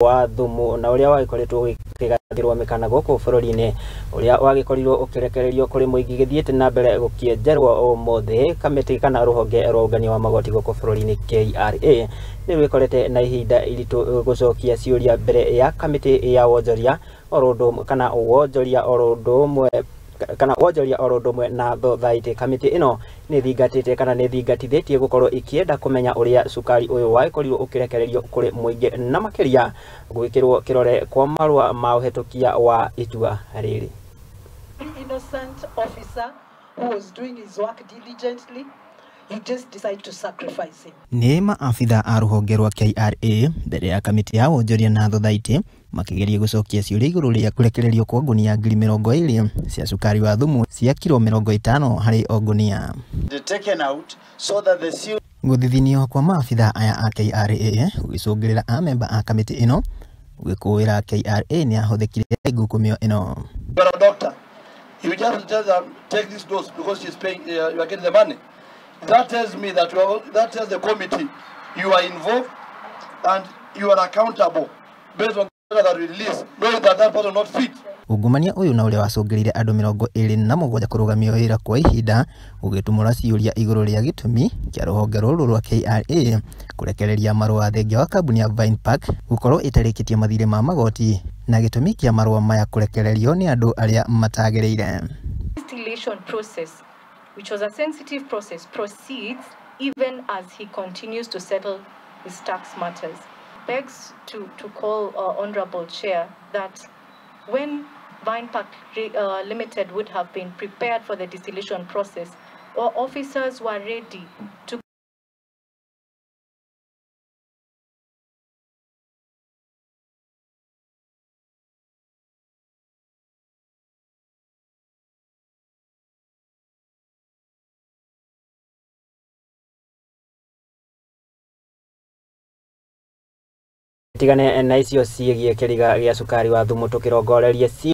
wa Thumu na uria wagikoretwo gikigathirwo mikana guku bururi-ini uria wagikorirwo ukirekererio kuri muingi githiite nambere kwenjerwo umuthi kamiti kana ruhonge rwa ungania wa magoti guku bururi-ini KRA ni rwikorete na ihinda iritu gucokia ciuria mbere ya kamiti ya wonjoria orondo kana wonjoria orondo mwe na thothaiti. Kamiti ino niithingatite kana niithingatithitie gukorwo ikienda kumenya uria cukari uyu wakorirwo ukirekererio kuri muingi na makiria gwikirwo kirore kwa marua ma uhitukia wa itua riri. Innocent officer who was doing his work diligently, you just decide to sacrifice him. Ni maabitha a ruhonge rwa KRA mbere ya kamiti ya wonjoria na thothaiti makigeria gucokia ciuria iguru ria kurekererio kwa ngunia 20,000 cia cukari wa Thumu cia kilo 50 hari o ngunia. Guthithinio kwa maabitha aya a KRA gugicungirira a member a kamiti ino gwikuira KRA ni ahuthikire Guku mio ino. You're a doctor. You just tell them take this dose because she's paying. You are getting the money. That tells me that that tells the committee you are involved and you are accountable based on that release, knowing that that person not fit. Ungumania uyu na uria wacungirire andu 27 kurugamia wira kwa ihinda ugitumura ciuria iguru ria gitumi kia ruhonge ruru rwa KRA kurekereria marua thengia wa kambuni ya Vine Park gukorwo itarikitie mathire ma magoti na gitumi kia marua maya kurekererio ni andu aria matagereire. Distillation process, which was a sensitive process, proceeds even as he continues to settle his tax matters. Begs to call Honorable Chair that when Vine Park Limited would have been prepared for the distillation process, our officers were ready to tigane na icio ciegie kiriga gia cukari wa Thumu tukirongorerie